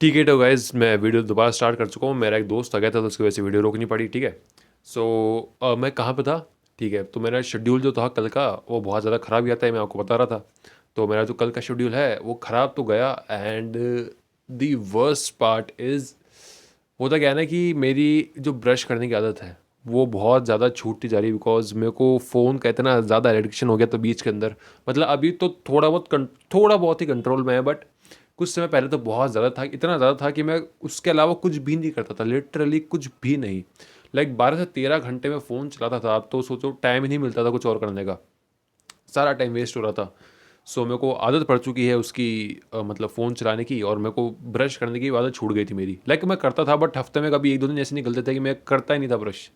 ठीक है तो गाइज़ मैं वीडियो दोबारा स्टार्ट कर चुका हूँ। मेरा एक दोस्त आ गया था तो उसकी वजह से वीडियो रोकनी पड़ी, ठीक है। मैं कहाँ पे था, ठीक है। तो मेरा शेड्यूल जो था कल का वो बहुत ज़्यादा ख़राब गया था, मैं आपको बता रहा था। तो मेरा जो कल का शेड्यूल है वो ख़राब तो गया, and the worst part is, होता क्या है ना कि मेरी जो ब्रश करने की आदत है वो बहुत ज़्यादा छूटती जा रही है, बिकॉज मेरे को फ़ोन का इतना ज़्यादा एडिक्शन हो गया था बीच के अंदर। मतलब अभी तो थोड़ा बहुत ही कंट्रोल में है, बट कुछ समय पहले तो बहुत ज़्यादा था, इतना ज़्यादा था कि मैं उसके अलावा कुछ भी नहीं करता था, लिटरली कुछ भी नहीं। लाइक 12 से 13 घंटे में फ़ोन चलाता था। अब तो सोचो टाइम ही नहीं मिलता था कुछ और करने का, सारा टाइम वेस्ट हो रहा था। सो मेरे को आदत पड़ चुकी है उसकी, मतलब फ़ोन चलाने की, और मेरे को ब्रश करने की आदत छूट गई थी मेरी। लाइक मैं करता था बट हफ्ते में कभी 1-2 दिन ऐसे निकलते थे कि मैं करता ही नहीं था ब्रश।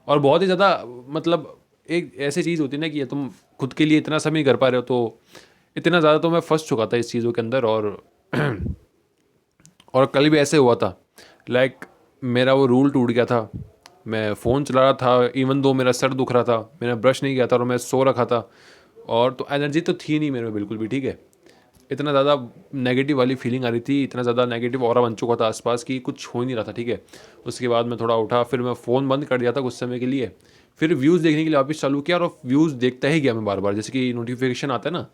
और बहुत ही ज़्यादा, मतलब एक ऐसी चीज़ होती है ना कि ये तुम खुद के लिए इतना समय नहीं कर पा रहे हो, तो इतना ज़्यादा तो मैं फंस चुका था इस चीज़ों के अंदर। और कल भी ऐसे हुआ था। लाइक मेरा वो रूल टूट गया था। मैं फ़ोन चला रहा था, इवन दो मेरा सर दुख रहा था, मैंने ब्रश नहीं किया था और मैं सो रखा था, और तो एनर्जी तो थी नहीं मेरे में बिल्कुल भी, ठीक है। इतना ज़्यादा नेगेटिव वाली फीलिंग आ रही थी, इतना ज़्यादा नेगेटिव ऑरा बन चुका था आसपास कि कुछ हो ही नहीं रहा था, ठीक है। उसके बाद मैं थोड़ा उठा, फिर मैं फ़ोन बंद कर दिया था कुछ समय के लिए। फिर व्यूज़ देखने के लिए वापस चालू किया, और व्यूज़ देखता ही गया मैं बार बार, जैसे कि नोटिफिकेशन आता है ना।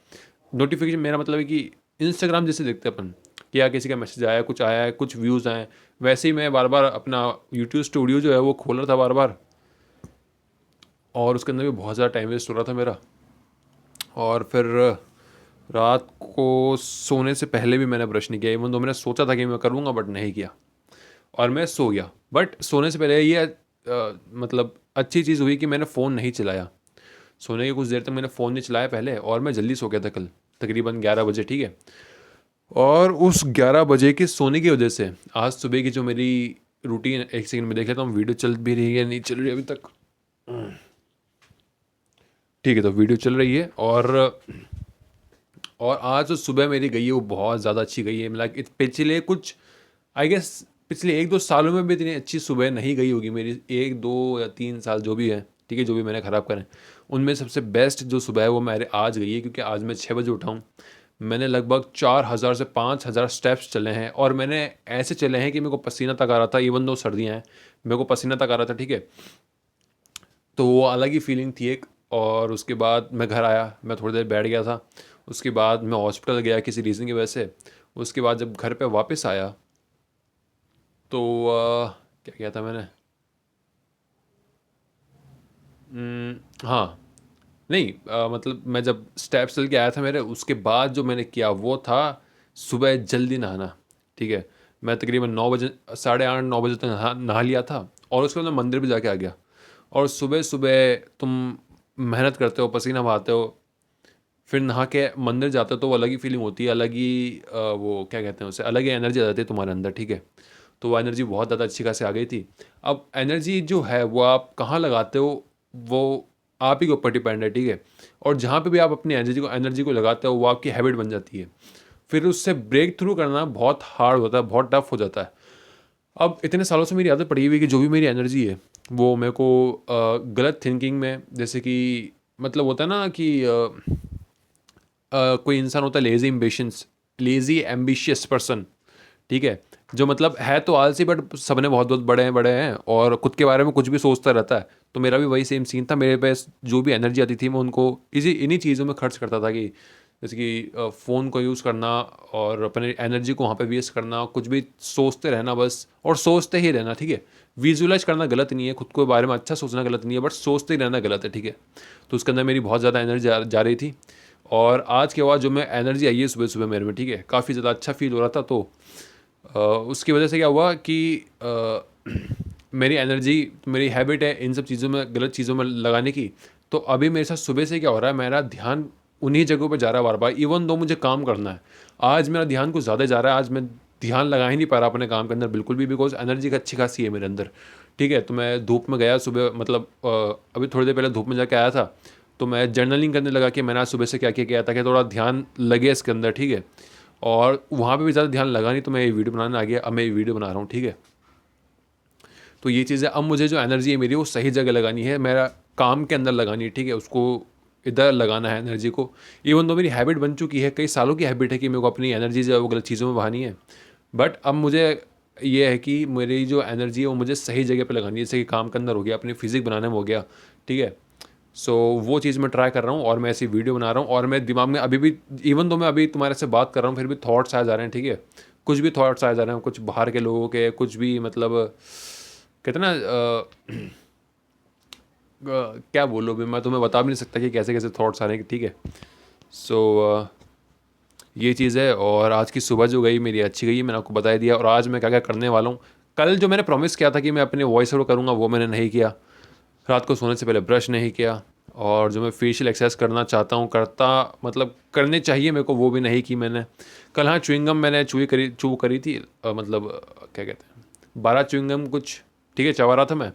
नोटिफिकेशन मेरा मतलब है कि इंस्टाग्राम जैसे देखते हैं अपन, कि या किसी का मैसेज आया है, कुछ व्यूज़ आए, वैसे ही मैं बार बार अपना यूट्यूब स्टूडियो जो है वो खोल रहा था बार बार, और उसके अंदर भी बहुत ज़्यादा टाइम वेस्ट हो रहा था मेरा। और फिर रात को सोने से पहले भी मैंने ब्रश नहीं किया, इवन दो मैंने सोचा था कि मैं करूँगा बट नहीं किया, और मैं सो गया। बट सोने से पहले ये मतलब अच्छी चीज़ हुई कि मैंने फ़ोन नहीं चलाया। सोने की कुछ देर तक मैंने फ़ोन नहीं चलाया पहले, और मैं जल्दी सो गया था कल, तकरीबन 11 बजे, ठीक है। और उस 11 बजे के सोने की वजह से आज सुबह की जो मेरी रूटीन, एक सेकंड में देख लेता हूँ वीडियो चल भी रही है नहीं चल रही है अभी तक। ठीक है, तो वीडियो चल रही है, और आज जो सुबह मेरी गई है वो बहुत ज़्यादा अच्छी गई है। लाइक पिछले कुछ, आई गेस पिछले 1-2 सालों में भी इतनी अच्छी सुबह नहीं गई होगी मेरी, 1-2 या 3 साल जो भी है, ठीक है, जो भी मैंने ख़राब करें, उनमें सबसे बेस्ट जो सुबह है वो मेरे आज गई है, क्योंकि आज मैं 6 बजे उठा हूँ। मैंने लगभग 4,000 से 5,000 स्टेप्स चले हैं, और मैंने ऐसे चले हैं कि मेरे को पसीना तक आ रहा था, इवन दो सर्दियाँ हैं, मेरे को पसीना तक आ रहा था, ठीक है। तो वो अलग ही फीलिंग थी एक। और उसके बाद मैं घर आया, मैं थोड़ी देर बैठ गया था, उसके बाद मैं हॉस्पिटल गया किसी रीज़न की वजह से। उसके बाद जब घर पे वापस आया तो क्या किया था मैंने, हाँ, नहीं, मतलब मैं जब स्टेप्स चल के आया था मेरे, उसके बाद जो मैंने किया वो था सुबह जल्दी नहाना, ठीक है। मैं तकरीबन 9 बजे, 8:30-9 बजे तक नहा नहा लिया था, और उसके बाद मैं मंदिर भी जाके आ गया। और सुबह सुबह तुम मेहनत करते हो, पसीना बहाते हो, फिर नहा के मंदिर जाते हो, तो वो अलग ही फीलिंग होती है, अलग ही वो क्या कहते हैं उसे, अलग ही एनर्जी आ जाती है तुम्हारे अंदर, ठीक है। तो वो एनर्जी बहुत ज़्यादा अच्छी खासी आ गई थी। अब एनर्जी जो है वो आप कहाँ लगाते हो, वो आप ही के ऊपर डिपेंड है, ठीक है। और जहाँ पे भी आप अपनी एनर्जी को लगाते हो वो आपकी हैबिट बन जाती है। फिर उससे ब्रेक थ्रू करना बहुत हार्ड होता है, बहुत टफ हो जाता है। अब इतने सालों से मेरी आदत पड़ी हुई है कि जो भी मेरी एनर्जी है वो मेरे को गलत थिंकिंग में, जैसे कि मतलब होता है ना कि कोई इंसान होता है लेज़ी एम्बिशियस पर्सन, ठीक है। जो मतलब है तो आलसी, बट सबने बहुत बहुत बड़े हैं और खुद के बारे में कुछ भी सोचता रहता है। तो मेरा भी वही सेम सीन था, मेरे पास जो भी एनर्जी आती थी मैं उनको इसी इन्हीं चीज़ों में खर्च करता था, कि जैसे कि फ़ोन को यूज़ करना, और अपने एनर्जी को वहाँ पे वेस्ट करना, कुछ भी सोचते रहना बस, और सोचते ही रहना, ठीक है। विजुअलाइज करना गलत नहीं है, खुद को बारे में अच्छा सोचना गलत नहीं है, बट सोचते ही रहना गलत है, ठीक है। तो उसके अंदर मेरी बहुत ज़्यादा एनर्जी जा रही थी। और आज के बाद जो मैं एनर्जी आई है सुबह सुबह मेरे में, ठीक है, काफ़ी ज़्यादा अच्छा फील हो रहा था। तो उसकी वजह से क्या हुआ कि मेरी एनर्जी, मेरी हैबिट है इन सब चीज़ों में, गलत चीज़ों में लगाने की। तो अभी मेरे साथ सुबह से क्या हो रहा है, मेरा ध्यान उन्हीं जगहों पे जा रहा है बार बार, इवन दो मुझे काम करना है। आज मेरा ध्यान कुछ ज़्यादा जा रहा है, आज मैं ध्यान लगा ही नहीं पा रहा अपने काम के अंदर बिल्कुल भी, बिकॉज एनर्जी का अच्छी खासी है मेरे अंदर, ठीक है। तो मैं धूप में गया सुबह, मतलब अभी थोड़ी देर पहले धूप में जाके आया था। तो मैं जर्नलिंग करने लगा कि मैंने आज सुबह से क्या क्या किया, ताकि थोड़ा ध्यान लगे इसके अंदर, ठीक है। और वहाँ पे भी ज़्यादा ध्यान लगा नहीं, तो मैं ये वीडियो बनाने आ गया, अब मैं ये वीडियो बना रहा हूँ, ठीक है। तो ये चीज़ें, अब मुझे जो एनर्जी है मेरी वो सही जगह लगानी है, मेरा काम के अंदर लगानी है, ठीक है, उसको इधर लगाना है एनर्जी को। इवन तो मेरी हैबिट बन चुकी है, कई सालों की हैबिट है कि मेरे को अपनी एनर्जी जो है वो गलत चीज़ों में बहानी है। बट अब मुझे ये है कि मेरी जो एनर्जी है वो मुझे सही जगह पे लगानी है, जैसे कि काम के अंदर हो गया, अपनी फिजिक बनाने में हो गया, ठीक है। सो वो चीज़ मैं ट्राई कर रहा हूँ और मैं ऐसी वीडियो बना रहा हूँ, और मेरे दिमाग में अभी भी, इवन तो मैं अभी तुम्हारे से बात कर रहा हूँ, फिर भी थॉट्स आ जा रहे हैं, ठीक है। कुछ भी थॉट्स आ जा रहे हैं, कुछ बाहर के लोगों के, कुछ भी मतलब कहते हैं ना क्या बोलो भी, मैं तुम्हें बता भी नहीं सकता कि कैसे कैसे थॉट्स आ रहे हैं, ठीक है। सो ये चीज़ है। और आज की सुबह जो गई मेरी अच्छी गई, मैंने आपको बता दिया। और आज मैं क्या क्या करने वाला हूँ, कल जो मैंने प्रॉमिस किया था कि मैं अपने वॉइस ओवर करूँगा, वो मैंने नहीं किया। रात को सोने से पहले ब्रश नहीं किया, और जो मैं फेशियल एक्सरसाइज करना चाहता हूँ, करता मतलब करने चाहिए मेरे को, वो भी नहीं की मैंने। कल हाँ, च्युइंगम मैंने चू करी थी, मतलब क्या कहते हैं, 12 च्युइंगम कुछ, ठीक है, चबा रहा था मैं।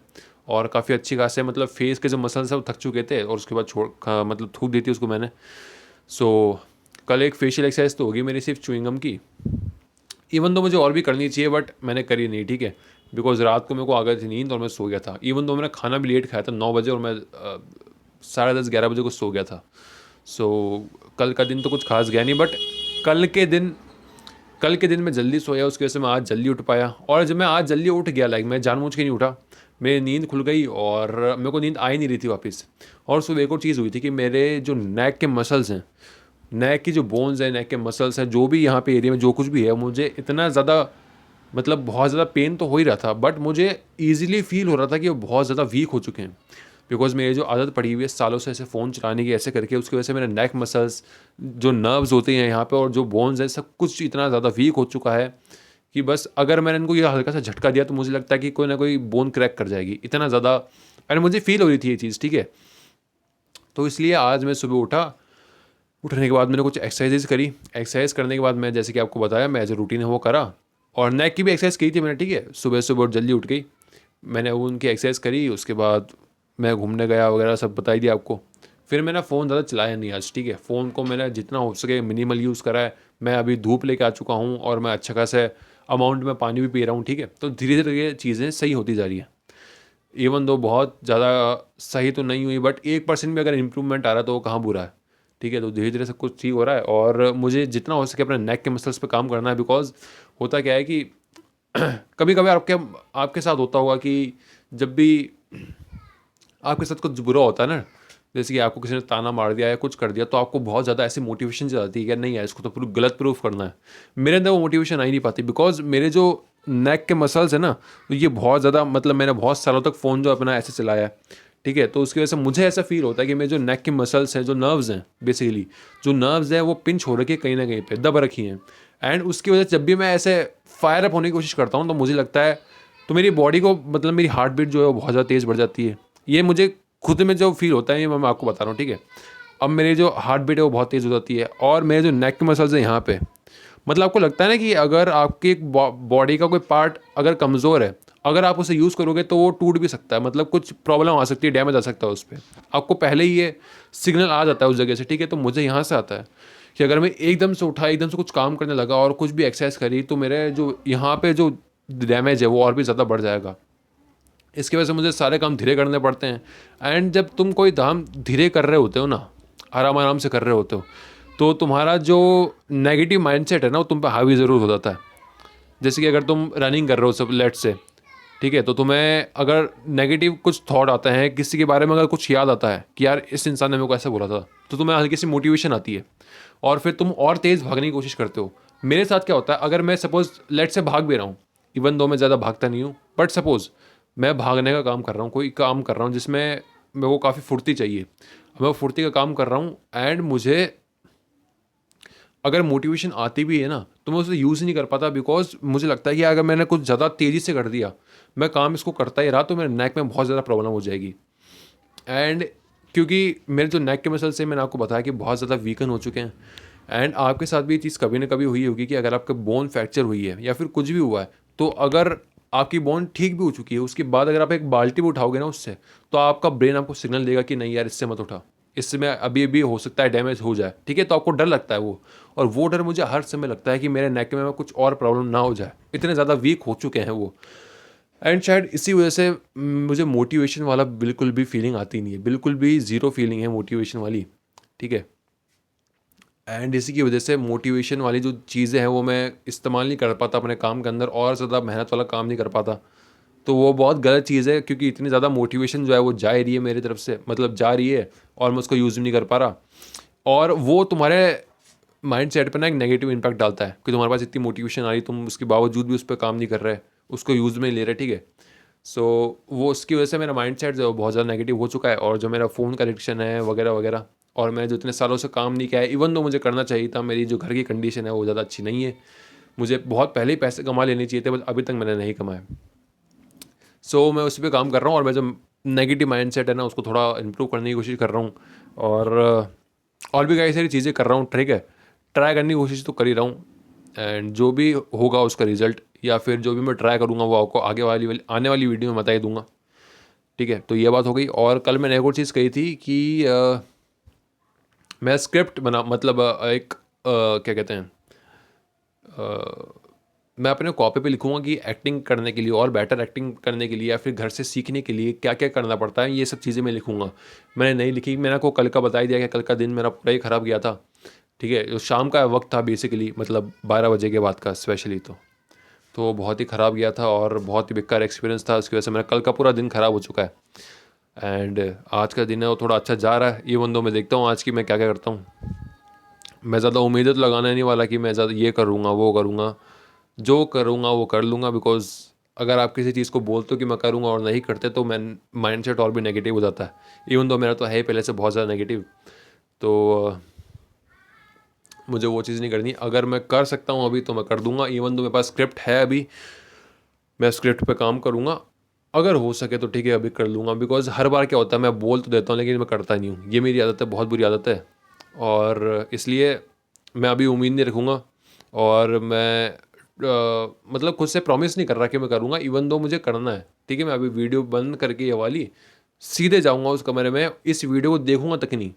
और काफ़ी अच्छी खासे मतलब फेस के जो मसल्स हैं वो थक चुके थे, और उसके बाद मतलब थूक दी थी उसको मैंने। सो कल एक फेशियल एक्सरसाइज तो होगी मेरी सिर्फ च्युइंगम की। इवन तो मुझे और भी करनी चाहिए, बट मैंने करी नहीं, ठीक है। बिकॉज रात को मेरे को आ गई थी नींद और मैं सो गया था। इवन तो मैंने खाना भी लेट खाया था 9 बजे, और मैं 10:30 11 बजे को सो गया था। सो कल का दिन तो कुछ खास गया नहीं, बट कल के दिन मैं जल्दी सोया, उसकी वजह से मैं आज जल्दी उठ पाया। और जब मैं आज जल्दी उठ गया, लाइक मैं जानबूझ के नहीं उठा, मेरी नींद खुल गई और मेरे को नींद आ ही नहीं रही थी वापस। और सुबह एक और चीज़ हुई थी कि मेरे जो नेक के मसल्स हैं, नेक की जो बोन्स हैं, नेक के मसल्स हैं, जो भी यहाँ पे एरिया में जो कुछ भी है, मुझे इतना ज़्यादा मतलब बहुत ज़्यादा पेन तो हो ही रहा था, बट मुझे ईजिली फील हो रहा था कि वो बहुत ज़्यादा वीक हो चुके हैं। बिकॉज मेरी जो आदत पड़ी हुई है सालों से ऐसे फ़ोन चलाने की, ऐसे करके, उसकी वजह से मेरे नेक मसल्स, जो नर्व्स होते हैं यहाँ पे, और जो बोन्स हैं, सब कुछ इतना ज़्यादा वीक हो चुका है कि बस अगर मैंने इनको ये हल्का सा झटका दिया तो मुझे लगता है कि कोई ना कोई बोन क्रैक कर जाएगी, इतना ज़्यादा। एंड मुझे फील हो रही थी ये चीज़, ठीक है। तो इसलिए आज मैं सुबह उठा, उठने के बाद मैंने कुछ एक्सरसाइजेज करी। एक्सरसाइज करने के बाद मैं, जैसे कि आपको बताया, मैं जो रूटीन है वो करा, और नेक की भी एक्सरसाइज की थी मैंने, ठीक है। सुबह सुबह जल्दी उठ गई, मैंने वो उनकी एक्सरसाइज करी, उसके बाद मैं घूमने गया वगैरह, सब बताई दिया आपको। फिर मैंने फ़ोन ज़्यादा चलाया नहीं आज, ठीक है। फ़ोन को मैंने जितना हो सके मिनिमल यूज़ करा है। मैं अभी धूप लेके आ चुका हूँ, और मैं अच्छा खासा अमाउंट में पानी भी पी रहा हूँ, ठीक है। तो धीरे धीरे ये चीज़ें सही होती जा रही हैं। इवन दो बहुत ज़्यादा सही तो नहीं हुई, बट 1% भी अगर इम्प्रूवमेंट आ रहा है तो वो कहाँ बुरा है, ठीक है। तो धीरे धीरे सब कुछ ठीक हो रहा है, और मुझे जितना हो सके अपने नेक के मसल्स पे काम करना है। बिकॉज होता क्या है कि कभी कभी आपके आपके साथ होता होगा कि जब भी आपके साथ कुछ बुरा होता है ना, जैसे कि आपको किसी ने ताना मार दिया या कुछ कर दिया, तो आपको बहुत ज़्यादा ऐसी मोटिवेशन जाती है कि नहीं यार, इसको तो प्रूफ गलत प्रूफ करना है। मेरे अंदर वो मोटिवेशन आ ही नहीं पाती, बिकॉज मेरे जो नेक के मसल्स है ना, तो ये बहुत ज़्यादा, मतलब मैंने बहुत सालों तक फ़ोन जो अपना ऐसे चलाया है, ठीक है। तो उसकी वजह से मुझे ऐसा फील होता है कि मेरे जो नेक के मसल्स हैं, जो नर्व्स हैं, बेसिकली जो नर्व्स हैं वो पिंच हो रखी है, कहीं ना कहीं पे दब रखी हैं। एंड उसकी वजह से जब भी मैं ऐसे फायर अप होने की कोशिश करता हूँ, तो मुझे लगता है, तो मेरी बॉडी को, मतलब मेरी हार्ट बीट जो है वो बहुत ज़्यादा तेज़ बढ़ जाती है। ये मुझे खुद में जो फील होता है, ये मैं आपको बता रहा हूँ, ठीक है। अब मेरी जो हार्ट बीट है वो बहुत तेज़ हो जाती है, और मेरे जो नेक के मसल्स हैं यहाँ पे, मतलब आपको लगता है ना कि अगर आपकी बॉडी का कोई पार्ट अगर कमज़ोर है, अगर आप उसे यूज़ करोगे तो वो टूट भी सकता है, मतलब कुछ प्रॉब्लम आ सकती है, डैमेज आ सकता है उस पर। आपको पहले ही ये सिग्नल आ जाता है उस जगह से, ठीक है। तो मुझे यहाँ से आता है कि अगर मैं एकदम से उठा, एकदम से कुछ काम करने लगा और कुछ भी एक्सरसाइज करी, तो मेरे जो यहाँ पे जो डैमेज है वो और भी ज़्यादा बढ़ जाएगा। इसकी वजह से मुझे सारे काम धीरे करने पड़ते हैं। एंड जब तुम कोई काम धीरे कर रहे होते हो ना, आराम आराम से कर रहे होते हो, तो तुम्हारा जो नेगेटिव माइंडसेट है ना, वो तुम पे हावी ज़रूर हो जाता है। जैसे कि अगर तुम रनिंग कर रहे हो सब लेट से, ठीक है, तो तुम्हें अगर नेगेटिव कुछ थॉट आता है, किसी के बारे में अगर कुछ याद आता है कि यार इस इंसान ने मेरे को ऐसा बोला था, तो तुम्हें हल्की सी मोटिवेशन आती है, और फिर तुम और तेज़ भागने की कोशिश करते हो। मेरे साथ क्या होता है, अगर मैं सपोज लेट से भाग भी रहा हूँ, इवन दो मैं ज़्यादा भागता नहीं हूँ, बट सपोज मैं भागने का काम कर रहा हूँ, कोई काम कर रहा हूँ जिसमें मेरे को काफ़ी फुर्ती चाहिए, मैं वो फुर्ती का काम कर रहा हूँ, एंड मुझे अगर मोटिवेशन आती भी है ना, तो मैं उसे यूज़ ही नहीं कर पाता। बिकॉज मुझे लगता है कि अगर मैंने कुछ ज़्यादा तेज़ी से कर दिया, मैं काम इसको करता ही रहा, तो मेरे नेक में बहुत ज़्यादा प्रॉब्लम हो जाएगी। एंड क्योंकि मेरे जो नेक के मसल्स हैं, मैंने आपको बताया कि बहुत ज़्यादा वीकन हो चुके हैं। एंड आपके साथ भी ये चीज़ कभी ना कभी हुई होगी कि अगर आपका बोन फ्रैक्चर हुई है या फिर कुछ भी हुआ है, तो अगर आपकी बोन ठीक भी हो चुकी है, उसके बाद अगर आप एक बाल्टी भी उठाओगे ना उससे, तो आपका ब्रेन आपको सिग्नल देगा कि नहीं यार, इससे मत उठा, इससे मैं अभी अभी हो सकता है डैमेज हो जाए, ठीक है। तो आपको डर लगता है वो, और वो डर मुझे हर समय लगता है कि मेरे नेक में कुछ और प्रॉब्लम ना हो जाए, इतने ज़्यादा वीक हो चुके हैं वो। एंड शायद इसी वजह से मुझे मोटिवेशन वाला बिल्कुल भी फीलिंग आती नहीं है, बिल्कुल भी ज़ीरो फीलिंग है मोटिवेशन वाली, ठीक है। एंड इसी की वजह से मोटिवेशन वाली जो चीज़ें हैं वो मैं इस्तेमाल नहीं कर पाता अपने काम के अंदर, और ज़्यादा मेहनत वाला काम नहीं कर पाता। तो वो बहुत गलत चीज़ है, क्योंकि इतनी ज़्यादा मोटिवेशन जो है वो जा रही है मेरी तरफ से, मतलब जा रही है, और मैं उसको यूज़ नहीं कर पा रहा। और वो तुम्हारे माइंड सेट पर ना एक नेगेटिव इम्पैक्ट डालता है कि तुम्हारे पास इतनी मोटिवेशन आ रही, तुम उसके बावजूद भी उस पर काम नहीं कर रहे, उसको यूज़ में नहीं ले रहे, ठीक है। सो वो उसकी वजह से मेरा माइंड सेट जो है वो बहुत ज़्यादा नेगेटिव हो चुका है, और जो मेरा फ़ोन का एडिक्शन है वगैरह वगैरह, और मैंने जो इतने सालों से काम नहीं किया है, इवन तो मुझे करना चाहिए था, मेरी जो घर की कंडीशन है वो ज़्यादा अच्छी नहीं है, मुझे बहुत पहले ही पैसे कमा लेने चाहिए थे, बट अभी तक मैंने नहीं कमाए। सो मैं उस पर काम कर रहा हूँ, और मैं जो नेगेटिव माइंड सेट है ना उसको थोड़ा इम्प्रूव करने की कोशिश कर रहा हूँ, और भी कई सारी चीज़ें कर रहा हूँ, ठीक है। ट्राई करने की कोशिश तो कर ही रहा हूँ, एंड जो भी होगा उसका रिजल्ट, या फिर जो भी मैं ट्राई करूँगा वो आपको आने वाली वीडियो में बता ही दूंगा, ठीक है। तो ये बात हो गई। और कल मैंने एक और चीज़ कही थी कि मैं स्क्रिप्ट बना, मतलब क्या कहते हैं, मैं अपने कॉपी पे लिखूंगा कि एक्टिंग करने के लिए और बेटर एक्टिंग करने के लिए, या फिर घर से सीखने के लिए क्या क्या करना पड़ता है, ये सब चीज़ें मैं लिखूंगा। मैंने नहीं लिखी, मैंने आपको कल का बता ही दिया कि कल का दिन मेरा पूरा ही ख़राब गया था, ठीक है। जो शाम का वक्त था बेसिकली, मतलब 12 बजे के बाद का स्पेशली, तो बहुत ही ख़राब गया था, और बहुत ही बेकार एक्सपीरियंस था, उसकी वजह से मेरा कल का पूरा दिन ख़राब हो चुका है। एंड आज का दिन है वो थोड़ा अच्छा जा रहा है, इवन दो मैं देखता हूँ आज की मैं क्या क्या करता हूँ। मैं ज़्यादा उम्मीदें तो लगाने नहीं वाला कि मैं ज़्यादा ये करूँगा वो करूँगा, जो करूँगा वो कर लूँगा, बिकॉज़ अगर आप किसी चीज़ को बोलते हो कि मैं करूँगा और नहीं करते, तो मैं माइंडसेट और भी नेगेटिव हो जाता है, इवन दो मेरा तो है ही पहले से बहुत ज़्यादा नेगेटिव। तो मुझे वो चीज़ नहीं करनी। अगर मैं कर सकता हूँ अभी तो मैं कर दूंगा, इवन दो मेरे पास स्क्रिप्ट है अभी, मैं स्क्रिप्ट पे काम करूँगा, अगर हो सके तो ठीक है अभी कर लूँगा। बिकॉज़ हर बार क्या होता है, मैं बोल तो देता हूँ लेकिन मैं करता नहीं हूँ, ये मेरी आदत है, बहुत बुरी आदत है, और इसलिए मैं अभी उम्मीद नहीं रखूँगा। और मैं मतलब खुद से प्रॉमिस नहीं कर रहा कि मैं करूँगा, इवन दो मुझे करना है, ठीक है। मैं अभी वीडियो बंद करके ये वाली सीधे जाऊँगा उस कमरे में, इस वीडियो को देखूँगा तक नहीं,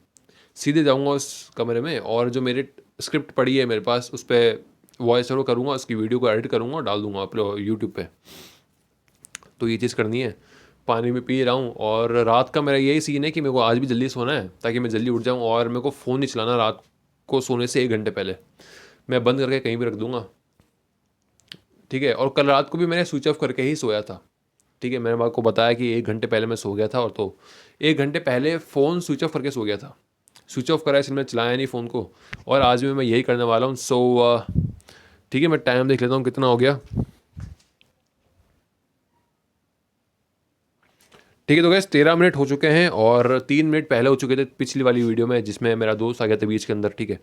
सीधे जाऊँगा उस कमरे में, और जो मेरी स्क्रिप्ट पड़ी है मेरे पास उस पर वॉइस ओवर करूँगा, उसकी वीडियो को एडिट करूँगा और डाल दूँगा अपने यूट्यूब पे। तो ये चीज़ करनी है। पानी भी पी रहा हूँ, और रात का मेरा यही सीन है कि मेरे को आज भी जल्दी सोना है ताकि मैं जल्दी उठ जाऊँ, और मेरे को फ़ोन नहीं चलाना रात को सोने से 1 घंटे पहले, मैं बंद करके कहीं भी रख दूँगा, ठीक है। और कल रात को भी मैंने स्विच ऑफ करके ही सोया था, ठीक है। मैंने आपको बताया कि 1 घंटे पहले मैं सो गया था, और तो 1 घंटे पहले फ़ोन स्विच ऑफ करके सो गया था, स्विच ऑफ करा इसलिए मैंने चलाया नहीं फ़ोन को, और आज भी मैं यही करने वाला हूँ। सो ठीक है, मैं टाइम देख लेता हूँ कितना हो गया, ठीक है। तो गैस 13 मिनट हो चुके हैं, और 3 मिनट पहले हो चुके थे पिछली वाली वीडियो में जिसमें मेरा दोस्त आ गया था बीच के अंदर, ठीक है।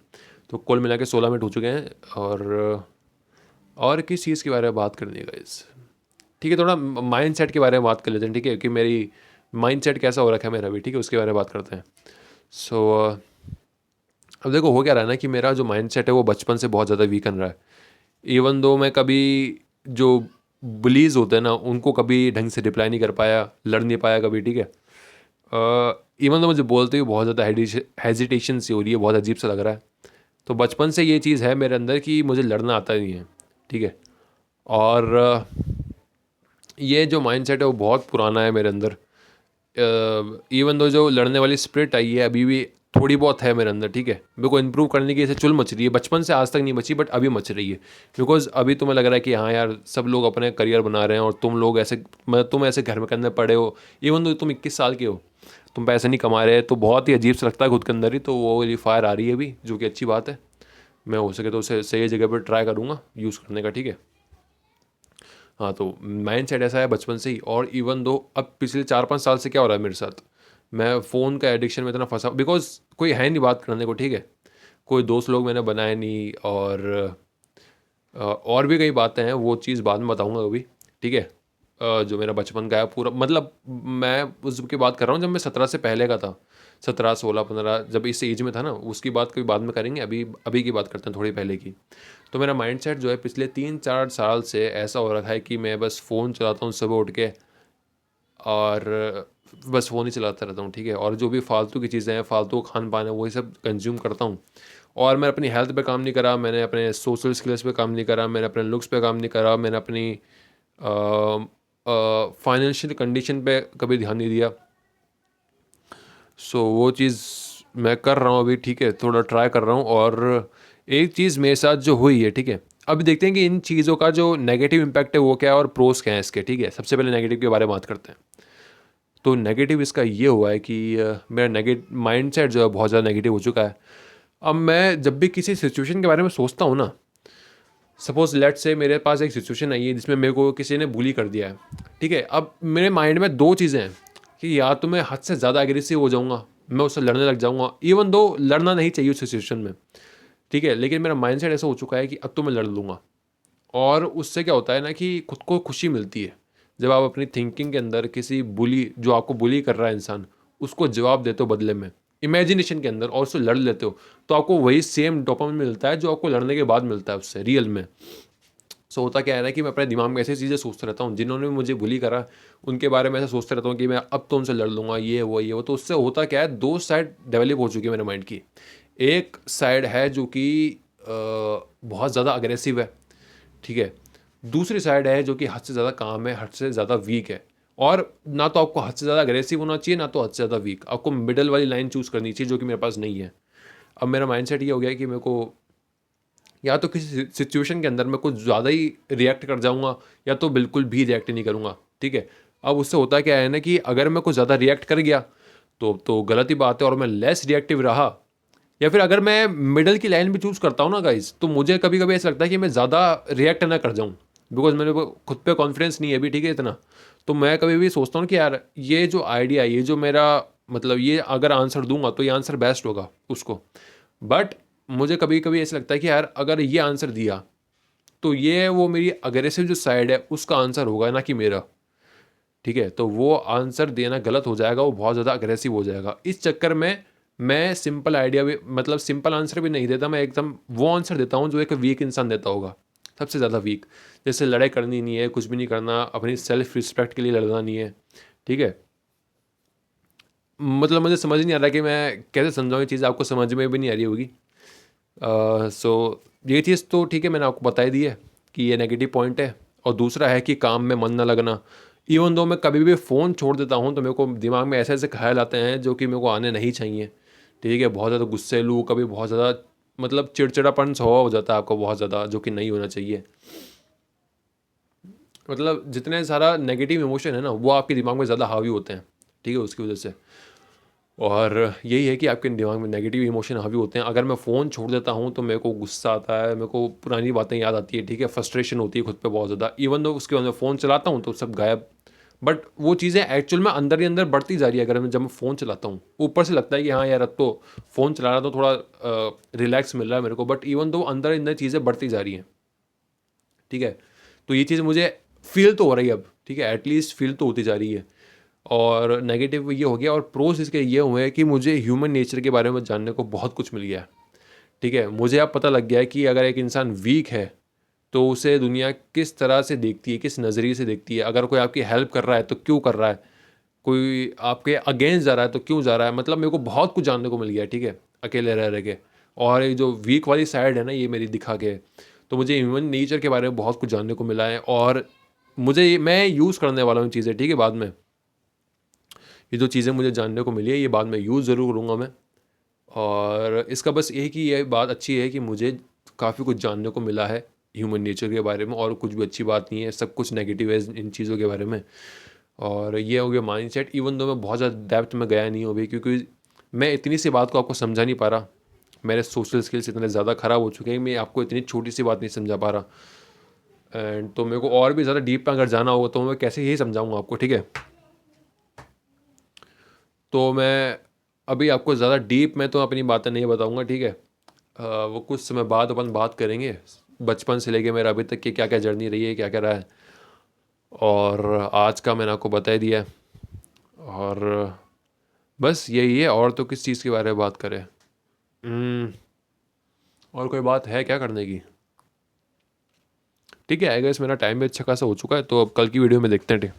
तो कुल मिला के 16 मिनट हो चुके हैं, और किस चीज़ के बारे में बात करनी है गाइस, ठीक है। थोड़ा माइंड सेट के बारे में बात कर लेते हैं, ठीक है, कि मेरी माइंड सेट कैसा हो रखा है मेरा भी, ठीक है, उसके बारे में बात करते हैं। सो अब देखो हो क्या रहा है ना कि मेरा जो माइंड सेट है वो बचपन से बहुत ज़्यादा वीकन रहा है। इवन दो मैं कभी जो बुलीज़ होते हैं ना उनको कभी ढंग से रिप्लाई नहीं कर पाया, लड़ नहीं पाया कभी, ठीक है। इवन तो मुझे बोलते हुए बहुत ज़्यादा हेजिटेशन सी हो रही है, बहुत अजीब सा लग रहा है। तो बचपन से ये चीज़ है मेरे अंदर कि मुझे लड़ना आता नहीं है, ठीक है। और ये जो माइंडसेट है वो बहुत पुराना है मेरे अंदर। इवन दो जो लड़ने वाली स्पिरिट आई है अभी भी थोड़ी बहुत है मेरे अंदर, ठीक है। मेरे को इम्प्रूव करने की ऐसे चुल मच रही है, बचपन से आज तक नहीं मची बट अभी मच रही है। बिकॉज अभी तुम्हें लग रहा है कि हाँ यार सब लोग अपने करियर बना रहे हैं, और तुम लोग ऐसे, मतलब तुम ऐसे घर में करने पड़े हो, इवन दो तुम 21 साल के हो, तुम पैसे नहीं कमा रहे, तो बहुत ही अजीब सा लगता है खुद के अंदर ही। तो वो वाली फायर आ रही है अभी, जो कि अच्छी बात है। मैं हो सके तो उसे सही जगह पर ट्राई करूँगा यूज़ करने का, ठीक है। हाँ, तो माइंड सेट ऐसा है बचपन से ही। और इवन दो अब पिछले 4-5 साल से क्या हो रहा है मेरे साथ, मैं फ़ोन का एडिक्शन में इतना फंसा, बिकॉज कोई है नहीं बात करने को, ठीक है। कोई दोस्त लोग मैंने बनाए नहीं, और भी कई बातें हैं, वो चीज़ बाद में बताऊंगा कभी, ठीक है। जो मेरा बचपन का है पूरा, मतलब मैं उसकी बात कर रहा हूँ जब मैं 17 से पहले का था, 17, 16, 15, जब इस एज में था ना, उसकी बात कभी बाद में करेंगे, अभी अभी की बात करते हैं, थोड़ी पहले की। तो मेरा माइंडसेट जो है पिछले 3-4 साल से ऐसा हो रखा है कि मैं बस फ़ोन चलाता हूँ सुबह उठ के, और बस फ़ोन ही चलाता रहता हूँ, ठीक है। और जो भी फालतू की चीज़ें हैं, फालतू खान पान है, वही सब कंज्यूम करता हूँ। और मैं अपनी हेल्थ पे काम नहीं करा, मैंने अपने सोशल स्किल्स पे काम नहीं करा, मैंने अपने लुक्स पे काम नहीं करा, मैंने अपनी फाइनेंशियल कंडीशन पे कभी ध्यान नहीं दिया। सो वो चीज़ मैं कर रहा हूँ अभी, ठीक है, थोड़ा ट्राई कर रहा हूँ। और एक चीज़ मेरे साथ जो हुई है, ठीक है, अभी देखते हैं कि इन चीज़ों का जो नेगेटिव इम्पैक्ट है वो क्या है और प्रोस क्या है इसके, ठीक है। सबसे पहले नेगेटिव के बारे में बात करते हैं। तो नेगेटिव इसका ये हुआ है कि मेरा माइंड सेट जो है बहुत ज़्यादा नेगेटिव हो चुका है। अब मैं जब भी किसी सिचुएशन के बारे में सोचता हूँ ना, सपोज लेट से मेरे पास एक सिचुएशन आई है जिसमें मेरे को किसी ने बुली कर दिया है, ठीक है। अब मेरे माइंड में दो चीज़ें हैं कि या तो मैं हद से ज़्यादा एग्रेसिव हो जाऊँगा, मैं उससे लड़ने लग जाऊँगा, इवन दो लड़ना नहीं चाहिए उस सिचुएशन में, ठीक है, लेकिन मेरा माइंडसेट ऐसा हो चुका है कि अब तो मैं लड़ लूँगा। और उससे क्या होता है ना कि खुद को खुशी मिलती है जब आप अपनी थिंकिंग के अंदर किसी बुली, जो आपको बुली कर रहा है इंसान, उसको जवाब देते हो बदले में इमेजिनेशन के अंदर, और उससे लड़ लेते हो, तो आपको वही सेम डोपामिन मिलता है जो आपको लड़ने के बाद मिलता है उससे रियल में। सो होता क्या है ना कि मैं अपने दिमाग में ऐसी चीज़ें सोचता रहता हूँ, जिन्होंने मुझे बुली करा उनके बारे में ऐसा सोचता रहता हूँ कि मैं अब तो उनसे लड़ लूँगा, ये वो। तो उससे होता क्या है, दो साइड डेवलप हो चुकी है मेरे माइंड की। एक साइड है जो कि बहुत ज़्यादा अग्रेसिव है, ठीक है। दूसरी साइड है जो कि हद से ज़्यादा काम है, हद से ज़्यादा वीक है। और ना तो आपको हद से ज़्यादा अग्रेसिव होना चाहिए, ना तो हद से ज़्यादा वीक, आपको मिडल वाली लाइन चूज़ करनी चाहिए, जो कि मेरे पास नहीं है। अब मेरा माइंडसेट ये हो गया है कि मेरे को या तो किसी सिचुएशन के अंदर मैं कुछ ज़्यादा ही रिएक्ट कर जाऊंगा, या तो बिल्कुल भी रिएक्ट नहीं करूंगा, ठीक है। अब उससे होता क्या है ना कि अगर मैं कुछ ज़्यादा रिएक्ट कर गया तो गलत ही बात है, और मैं लेस रिएक्टिव रहा, या फिर अगर मैं मिडल की लाइन भी चूज़ करता हूँ ना गाइज, तो मुझे कभी कभी ऐसा लगता है कि मैं ज़्यादा रिएक्ट ना कर जाऊँ, बिकॉज मेरे को खुद पे कॉन्फिडेंस नहीं है अभी, ठीक है, इतना। तो मैं कभी भी सोचता हूँ कि यार ये जो आइडिया, ये जो मेरा मतलब, ये अगर आंसर दूंगा तो ये आंसर बेस्ट होगा उसको। बट मुझे कभी कभी ऐसा लगता है कि यार अगर ये आंसर दिया तो ये वो मेरी अग्रेसिव जो साइड है उसका आंसर होगा, ना कि मेरा, ठीक है। तो वो आंसर देना गलत हो जाएगा, वो बहुत ज़्यादा अग्रेसिव हो जाएगा। इस चक्कर में मैं सिंपल आइडिया भी, मतलब सिंपल आंसर भी नहीं देता, मैं एकदम वो आंसर देता हूँ जो एक वीक इंसान देता होगा, सबसे ज़्यादा वीक। जैसे लड़ाई करनी नहीं है, कुछ भी नहीं करना, अपनी सेल्फ रिस्पेक्ट के लिए लड़ना नहीं है, ठीक है। मतलब मुझे समझ नहीं आ रहा कि मैं कैसे समझाऊँ, ये चीज़ आपको समझ में भी नहीं आ रही होगी। सो ये चीज़ तो ठीक है, मैंने आपको बता ही दी है कि ये नेगेटिव पॉइंट है। और दूसरा है कि काम में मन ना लगना। इवन दो मैं कभी भी फ़ोन छोड़ देता हूँ तो मेरे को दिमाग में ऐसे ऐसे ख्याल आते हैं जो कि मेरे को आने नहीं चाहिए, ठीक है। बहुत ज़्यादा गुस्सैलू, कभी बहुत ज़्यादा मतलब चिड़चिड़ापन स्वभाव हो जाता है आपको बहुत ज़्यादा, जो कि नहीं होना चाहिए। मतलब जितने सारा नेगेटिव इमोशन है ना, वो आपके दिमाग में ज़्यादा हावी होते हैं, ठीक है, उसकी वजह से। और यही है कि आपके दिमाग में नेगेटिव इमोशन हावी होते हैं। अगर मैं फ़ोन छोड़ देता हूँ तो मेरे को गुस्सा आता है, मेरे को पुरानी बातें याद आती है, ठीक है, फ्रस्ट्रेशन होती है खुद पे बहुत ज़्यादा। इवन दो उसके बाद मैं फ़ोन चलाता हूँ तो सब गायब। बट वो चीज़ें एक्चुअल में अंदर ही अंदर बढ़ती जा रही है अगर मैं जब मैं फ़ोन चलाता हूँ। ऊपर से लगता है कि हाँ यार अब तो फ़ोन चला रहा तो थोड़ा रिलैक्स मिल रहा है मेरे को, बट इवन दो अंदर अंदर चीज़ें बढ़ती जा रही हैं, ठीक है। तो ये चीज़ मुझे फील तो हो रही है अब, ठीक है, एटलीस्ट फील तो होती जा रही है। और नेगेटिव ये हो गया, और प्रोस इसके ये हुए हैं कि मुझे ह्यूमन नेचर के बारे में जानने को बहुत कुछ मिल गया है, ठीक है। मुझे अब पता लग गया है कि अगर एक इंसान वीक है तो उसे दुनिया किस तरह से देखती है, किस नज़रिए से देखती है। अगर कोई आपकी हेल्प कर रहा है तो क्यों कर रहा है, कोई आपके अगेंस्ट जा रहा है तो क्यों जा रहा है। मतलब मेरे को बहुत कुछ जानने को मिल गया है, ठीक है, अकेले रह रह के। और ये जो वीक वाली साइड है ना ये मेरी दिखा के, तो मुझे ह्यूमन नेचर के बारे में बहुत कुछ जानने को मिला है। और मैं यूज़ करने वाला हूँ चीज़ें, ठीक है, बाद में। ये जो चीज़ें मुझे जानने को मिली है ये बाद में यूज़ ज़रूर करूँगा मैं। और इसका बस ये कि ये बात अच्छी है कि मुझे काफ़ी कुछ जानने को मिला है ह्यूमन नेचर के बारे में, और कुछ भी अच्छी बात नहीं है, सब कुछ नेगेटिव है इन चीज़ों के बारे में। और ये हो गया माइंडसेट। इवन दो मैं बहुत ज़्यादा डेप्थ में गया नहीं हूँ अभी, क्योंकि मैं इतनी सी बात को आपको समझा नहीं पा रहा। मेरे सोशल स्किल्स इतने ज़्यादा ख़राब हो चुके हैं, मैं आपको इतनी छोटी सी बात नहीं समझा पा रहा। एंड तो मेरे को और भी ज़्यादा डीप में अगर जाना होगा तो मैं कैसे ही समझाऊँगा आपको, ठीक है। तो मैं अभी आपको ज़्यादा डीप में तो अपनी बातें नहीं बताऊँगा, ठीक है। वो कुछ समय बाद अपन बात करेंगे, बचपन से लेके मेरा अभी तक की क्या क्या जर्नी रही है, क्या क्या रहा है। और आज का मैंने आपको बता ही दिया है। और बस यही है, और तो किस चीज़ के बारे में बात करें। हम्म, और कोई बात है क्या करने की? ठीक है, आई गेस मेरा टाइम भी अच्छा खासा हो चुका है, तो अब कल की वीडियो में देखते हैं, ठीक।